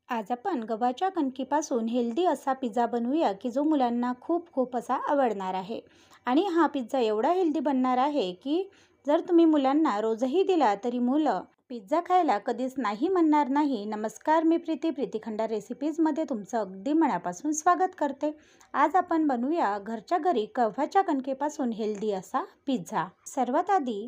आज आपण गव्हाच्या कणकीपासून हेल्दी असा पिझ्झा बनवूया की जो मुलांना खूप खूप असा आवडणार आहे. आणि हा पिझ्झा एवढा हेल्दी बनणार आहे की जर तुम्ही मुलांना रोजही दिला तरी मुलं पिझ्झा खायला कधीच नाही म्हणणार नाही. नमस्कार, मी प्रीती खंडार रेसिपीजमध्ये तुमचं अगदी मनापासून स्वागत करते. आज आपण बनवूया घरच्या घरी गव्हाच्या कणकेपासून हेल्दी असा पिझ्झा. सर्वात आधी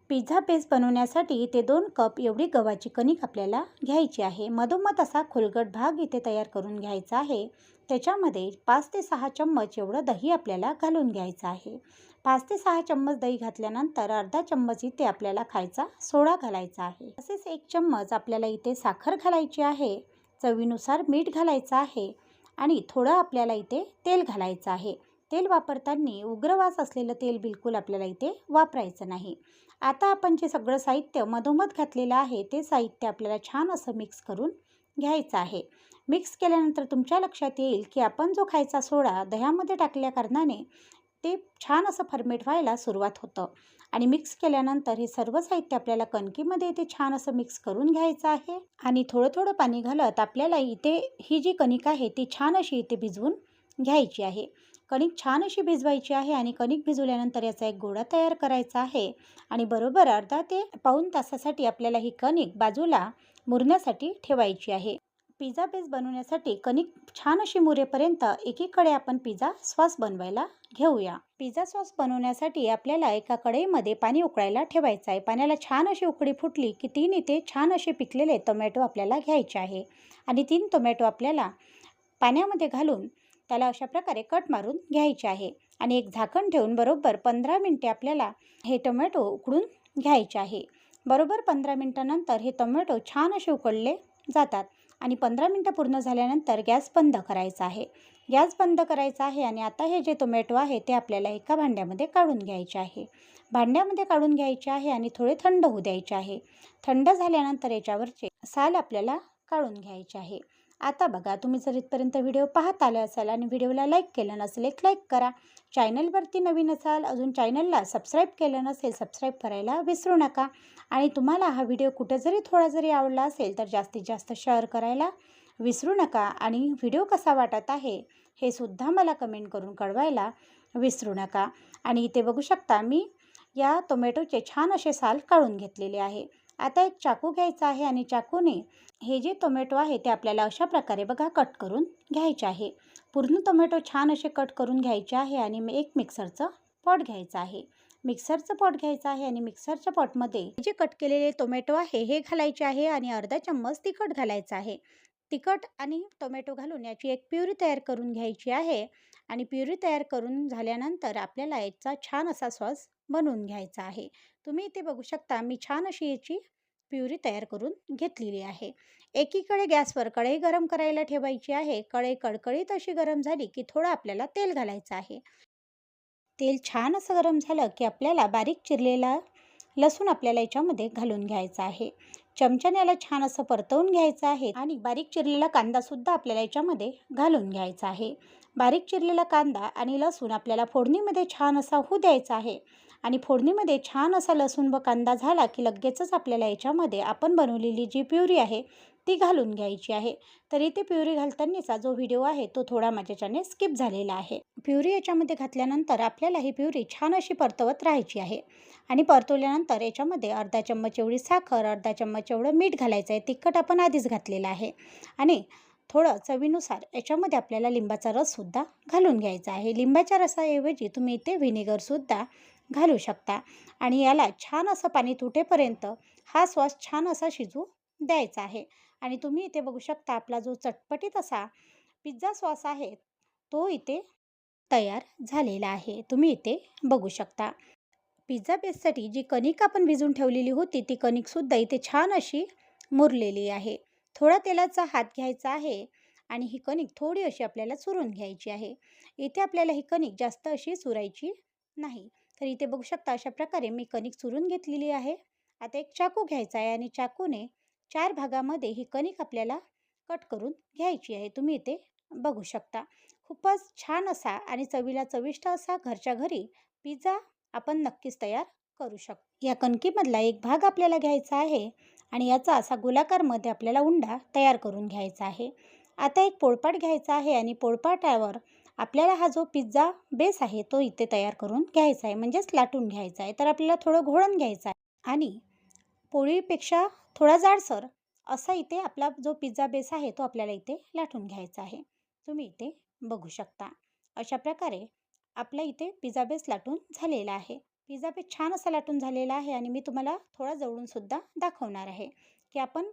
पिझ्झा बेस बनवण्यासाठी इथे 2 कप एवढी गव्हाची कणिक आपल्याला घ्यायची आहे. मधोमध असा खोलगट भाग इथे तयार करून घ्यायचा आहे. त्याच्यामध्ये 5 ते 6 चम्मच एवढं दही आपल्याला घालून घ्यायचं आहे. 5 ते 6 चम्मच दही घातल्यानंतर अर्धा चम्मच इथे आपल्याला खायचा सोडा घालायचा आहे. तसेच 1 चम्मच आपल्याला इथे साखर घालायची आहे. चवीनुसार मीठ घालायचं आहे आणि थोडं आपल्याला इथे तेल घालायचं आहे. तेल वापरताना उग्रवास असलेलं तेल बिलकुल आपल्याला इथे वापरायचं नाही. आता आपण जे सगळं साहित्य मधोमध घातलेलं आहे ते साहित्य आपल्याला छान असं मिक्स करून घ्यायचं आहे. मिक्स केल्यानंतर तुमच्या लक्षात येईल की आपण जो खायचा सोडा दह्यामध्ये टाकल्या कारणाने ते छान असं फर्मेट व्हायला सुरुवात होतं. आणि मिक्स केल्यानंतर हे सर्व साहित्य आपल्याला कणकीमध्ये इथे छान असं मिक्स करून घ्यायचं आहे. आणि थोडं थोडं पाणी घालत आपल्याला इथे ही जी कणिक आहे ती छान अशी इथे भिजवून घ्यायची आहे. कणिक छान अशी भिजवायची आहे आणि कणिक भिजवल्यानंतर याचा एक गोळा तयार करायचा आहे. आणि बरोबर अर्धा ते पाऊण तासासाठी आपल्याला ही कणिक बाजूला मुरण्यासाठी ठेवायची आहे. पिझ्झा बेस बनवण्यासाठी कणिक छान अशी मुरेपर्यंत एकीकडे आपण पिझ्झा सॉस बनवायला घेऊया. पिझ्झा सॉस बनवण्यासाठी आपल्याला एका कढईमध्ये पाणी उकळायला ठेवायचं आहे. पाण्याला छान अशी उकळी फुटली की 3 इथे छान असे पिकलेले टोमॅटो आपल्याला घ्यायचे आहे. आणि 3 टोमॅटो आपल्याला पाण्यामध्ये घालून त्याला अशा प्रकारे कट मारून घ्यायचे आहे. आणि एक झाकण ठेवून बरोबर 15 मिनिटे आपल्याला हे टोमॅटो उकडून घ्यायचे आहे. बरोबर 15 मिनिटानंतर हे टोमॅटो छान असे उकडले जातात. आणि 15 मिनिटं पूर्ण झाल्यानंतर गॅस बंद करायचा आहे. गॅस बंद करायचा आहे आणि आता हे जे टोमॅटो आहे ते आपल्याला एका भांड्यामध्ये काढून घ्यायचे आहे. भांड्यामध्ये काढून घ्यायचे आहे आणि थोडे थंड होऊ द्यायचे आहे. थंड झाल्यानंतर याच्यावरचे साल आपल्याला काढून घ्यायचे आहे. आता बघा, तुम्ही जर इथपर्यंत व्हिडिओ पाहत आले असाल आणि व्हिडिओला लाईक केलं नसेल, एक लाईक करा. चॅनलवरती नवीन असाल, अजून चॅनलला सबस्क्राईब केलं नसेल, सबस्क्राईब करायला विसरू नका. आणि तुम्हाला हा व्हिडिओ कुठे जरी थोडा जरी आवडला असेल तर जास्तीत जास्त शेअर करायला विसरू नका. आणि व्हिडिओ कसा वाटत आहे हे सुद्धा मला कमेंट करून कळवायला विसरू नका. आणि इथे बघू शकता मी या टोमॅटोचे छान असे साल काढून घेतलेले आहे. आता एक चाकू घ्यायचा आहे आणि चाकूने हे जे टोमॅटो आहे ते आपल्याला अशा प्रकारे बघा कट करून घ्यायचे आहे. पूर्ण टोमॅटो छान असे कट करून घ्यायचे आहे. आणि एक मिक्सरचं पॉट घ्यायचं आहे. मिक्सरचं पॉट घ्यायचं आहे आणि मिक्सरच्या पॉटमध्ये जे कट केलेले टोमॅटो आहे हे घालायचे आहे आणि अर्धा चम्मच तिखट घालायचं आहे. तिखट आणि टोमॅटो घालून याची एक प्युरी तयार करून घ्यायची आहे. आणि प्युरी तयार करून झाल्यानंतर आपल्याला याचा छान असा सॉस बनवून घ्यायचा आहे. तुम्ही इथे बघू शकता मी छान अशी याची प्युरी तयार करून घेतलेली आहे. एकीकडे गॅसवर कढई गरम करायला ठेवायची आहे. कढई कडकडीत अशी गरम झाली की थोडं आपल्याला तेल घालायचं आहे. तेल छान असं गरम झालं की आपल्याला बारीक चिरलेला लसूण आपल्याला याच्यामध्ये घालून घ्यायचा आहे. चमच्याने याला छान असं परतवून घ्यायचं आहे. आणि बारीक चिरलेला कांदासुद्धा आपल्याला याच्यामध्ये घालून घ्यायचा आहे. बारीक चिरलेला कांदा आणि लसूण आपल्याला फोडणीमध्ये छान असा होऊ द्यायचा आहे. आणि फोडणीमध्ये छान असा लसूण व कांदा झाला की लगेचच आपल्याला याच्यामध्ये आपण बनवलेली जी प्युरी आहे ती घालून घ्यायची आहे. तर इथे प्युरी घालतानाचा जो व्हिडिओ आहे तो थोडा माझ्याच्याने स्किप झालेला आहे. प्युरी याच्यामध्ये घातल्यानंतर आपल्याला ही प्युरी छान अशी परतवत राहायची आहे. आणि परतवल्यानंतर याच्यामध्ये अर्धा चम्मच एवढी साखर, अर्धा चम्मच एवढं मीठ घालायचं आहे. तिखट आपण आधीच घातलेलं आहे. आणि थोडं चवीनुसार याच्यामध्ये आपल्याला लिंबाचा रससुद्धा घालून घ्यायचा आहे. लिंबाच्या रसाऐवजी तुम्ही इथे व्हिनेगरसुद्धा घालू शकता. आणि याला छान असं पाणी तुटेपर्यंत हा सॉस छान असा शिजू द्यायचा आहे. आणि तुम्ही इथे बघू शकता आपला जो चटपटीत असा पिझ्झा सॉस आहे तो इथे तयार झालेला आहे. तुम्ही इथे बघू शकता. पिझ्झा बेससाठी जी कणिक आपण भिजवून ठेवलेली होती ती कणिकसुद्धा इथे छान अशी मुरलेली आहे. थोडा तेलाचा हात घ्यायचा आहे आणि ही कणिक थोडी अशी आपल्याला चुरून घ्यायची आहे. इथे आपल्याला ही कणिक जास्त अशी चुरायची नाही. तर इथे बघू शकता अशा प्रकारे मी कणिक चुरून घेतलेली आहे. आता एक चाकू घ्यायचा आहे आणि चाकूने 4 भागामध्ये ही कणिक आपल्याला कट करून घ्यायची आहे. तुम्ही इथे बघू शकता. खूपच छान असा आणि चवीला चविष्ट असा घरच्या घरी पिझ्झा आपण नक्कीच तयार करू शकतो. या कणकीमधला एक भाग आपल्याला घ्यायचा आहे आणि याचा असा गोलाकारमध्ये आपल्याला उंडा तयार करून घ्यायचा आहे. आता एक पोळपाट घ्यायचा आहे आणि पोळपाटावर आपल्याला हा जो पिझ्झा बेस आहे तो इथे तयार करून घ्यायचा आहे, म्हणजेच लाटून घ्यायचा आहे. तर आपल्याला थोडं घोळून घ्यायचं आहे आणि पोळीपेक्षा थोडा जाडसर असा इथे आपला जो पिझ्झा बेस आहे तो आपल्याला इथे लाटून घ्यायचा आहे. तुम्ही इथे बघू शकता. अशा प्रकारे आपला इथे पिझ्झा बेस लाटून झालेला आहे. पिझ्झा बेस छान असा लाटून झालेला आहे आणि मी तुम्हाला थोडा जवळून सुद्धा दाखवणार आहे की आपण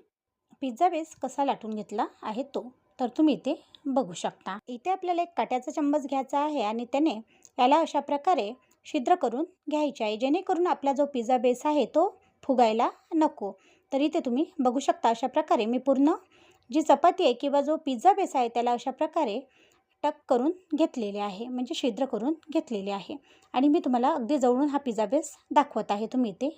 पिझ्झा बेस कसा लाटून घेतला आहे तो. तर तुम्ही इथे बघू शकता. इथे आपल्याला एक काट्याचा चम्मच घ्यायचा आहे आणि त्याने याला अशा प्रकारे छिद्र करून घ्यायचे आहे, जेणेकरून आपला जो पिझ्झा बेस आहे तो फुगायला नको. तर इथे तुम्ही बघू शकता अशा प्रकारे मी पूर्ण जी चपाती आहे किंवा जो पिझ्झा बेस आहे त्याला अशा प्रकारे टक करून घेतलेले आहे, म्हणजे छिद्र करून घेतलेले आहे. आणि मी तुम्हाला अगदी जवळून हा पिझ्झा बेस दाखवत आहे. तुम्ही इथे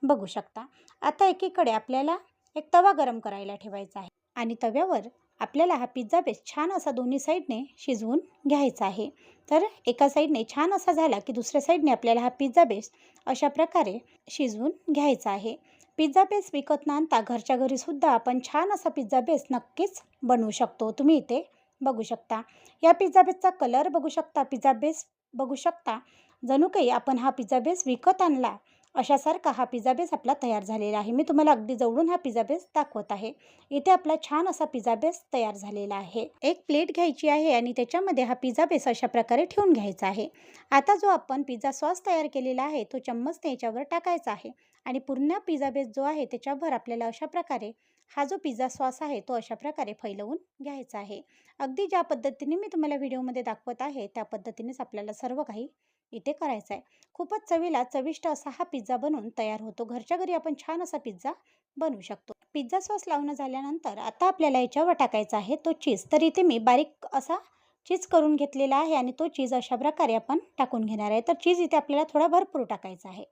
बघू शकता. आता एकीकडे आपल्याला एक तवा गरम करायला ठेवायचा आहे आणि तव्यावर आपल्याला हा पिझ्झा बेस छान असा दोन्ही साईडने शिजवून घ्यायचा आहे. तर एका साईडने छान असा झाला की दुसऱ्या साईडने आपल्याला हा पिझ्झा बेस अशा प्रकारे शिजवून घ्यायचा आहे. पिझ्झा बेस विकत न आणता घरच्या घरीसुद्धा आपण छान असा पिझ्झा बेस नक्कीच बनवू शकतो. तुम्ही इथे बघू शकता. या पिझ्झा बेसचा कलर बघू शकता, पिझ्झा बेस बघू शकता. जणू काही आपण हा पिझ्झा बेस विकत आणला अशासारखा हा पिझ्झा बेस आपला तयार झालेला आहे. मी तुम्हाला अगदी जवळून हा पिझ्झा बेस दाखवत आहे. इथे आपला छान असा पिझ्झा बेस तयार झालेला आहे. एक प्लेट घ्यायची आहे आणि त्याच्यामध्ये हा पिझ्झा बेस अशा प्रकारे ठेवून घ्यायचा आहे. आता जो आपण पिझ्झा सॉस तयार केलेला आहे तो चम्मचने याच्यावर टाकायचा आहे आणि पूर्ण पिझ्झा बेस जो आहे त्याच्यावर आपल्याला अशा प्रकारे हा जो पिझ्झा सॉस आहे तो अशा प्रकारे फैलवून घ्यायचा आहे. अगदी ज्या पद्धतीने मी तुम्हाला व्हिडिओमध्ये दाखवत आहे त्या पद्धतीनेच आपल्याला सर्व काही इथे करायचं आहे. खूपच चवीला चविष्ट असा हा पिझ्झा बनवून तयार होतो. घरच्या घरी आपण छान असा पिझ्झा बनवू शकतो. पिझ्झा सॉस लावणं झाल्यानंतर आता आपल्याला याच्यावर टाकायचा आहे तो चीज. तर इथे मी बारीक असा चीज करून घेतलेला आहे आणि तो चीज अशा प्रकारे आपण टाकून घेणार आहे. तर चीज इथे आपल्याला थोडा भरपूर टाकायचा आहे.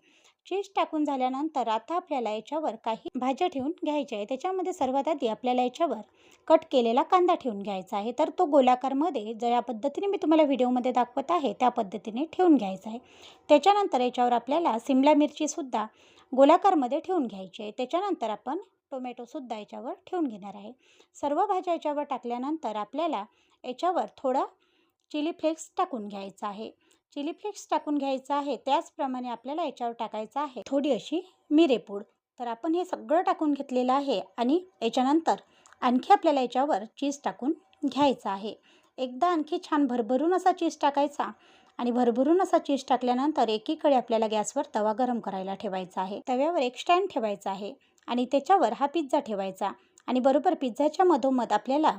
चीज टाकून झाल्यानंतर आता आपल्याला याच्यावर काही भाज्या ठेवून घ्यायच्या आहे. त्याच्यामध्ये सर्वात आधी आपल्याला याच्यावर कट केलेला कांदा ठेवून घ्यायचा आहे. तर तो गोलाकारमध्ये ज्या पद्धतीने मी तुम्हाला व्हिडिओमध्ये दाखवत आहे त्या पद्धतीने ठेवून घ्यायचा आहे. त्याच्यानंतर याच्यावर आपल्याला सिमला मिरचीसुद्धा गोलाकारमध्ये ठेवून घ्यायची आहे. त्याच्यानंतर आपण टोमॅटोसुद्धा याच्यावर ठेवून घेणार आहे. सर्व भाज्या याच्यावर टाकल्यानंतर आपल्याला याच्यावर थोडा चिली फ्लेक्स टाकून घ्यायचा आहे. चिली फ्लेक्स टाकून घ्यायचा आहे. त्याचप्रमाणे आपल्याला याच्यावर टाकायचं आहे थोडी अशी मिरेपूड. तर आपण हे सगळं टाकून घेतलेलं आहे आणि याच्यानंतर आणखी आपल्याला याच्यावर चीज टाकून घ्यायचा आहे. एकदा आणखी छान भरभरून असा चीज टाकायचा आणि भरभरून असा चीज टाकल्यानंतर एकीकडे आपल्याला गॅसवर तवा गरम करायला ठेवायचा आहे. तव्यावर एक स्टँड ठेवायचा आहे आणि त्याच्यावर हा पिझ्झा ठेवायचा आणि बरोबर पिझ्झाच्या मधोमध आपल्याला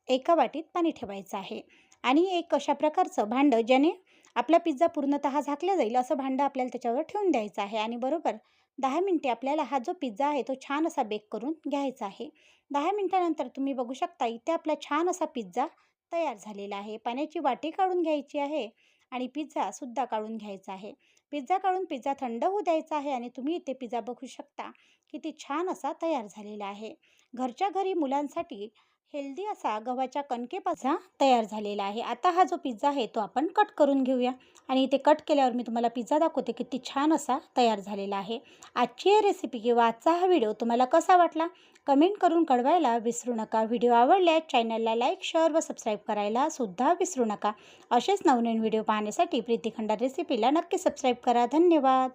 एका वाटीत पाणी ठेवायचं आहे आणि एक अशा प्रकारचं भांडं ज्याने आपला पिझ्झा पूर्णतः झाकला जाईल असं भांडं आपल्याला त्याच्यावर ठेवून द्यायचं आहे आणि बरोबर 10 मिनिटे आपल्याला हा जो पिझ्झा आहे तो छान असा बेक करून घ्यायचा आहे. 10 मिनिटानंतर तुम्ही बघू शकता इथे आपला छान असा पिझ्झा तयार झालेला आहे. पाण्याची वाटी काढून घ्यायची आहे आणि पिझ्झासुद्धा काढून घ्यायचा आहे. पिझ्झा काढून पिझ्झा थंड होऊ द्यायचा आहे आणि तुम्ही इथे पिझ्झा बघू शकता किती छान असा तयार झालेला आहे. घरच्या घरी मुलांसाठी हेल्दी असा गव्हाच्या कणकेपासून तयार झालेला आहे. आता हा जो पिझ्झा आहे तो आपण कट करून घेऊया आणि इथे कट केल्यावर मी तुम्हाला पिझ्झा दाखवते किती छान असा तयार झालेला आहे. आजची ही रेसिपी किंवा आजचा हा व्हिडिओ तुम्हाला कसा वाटला कमेंट करून कळवायला विसरू नका. व्हिडिओ आवडल्यास चॅनलला लाईक, शेअर व सबस्क्राईब करायला सुद्धा विसरू नका. असेच नवनवीन व्हिडिओ पाहण्यासाठी प्रीती खंडार रेसिपीला नक्की सबस्क्राईब करा. धन्यवाद.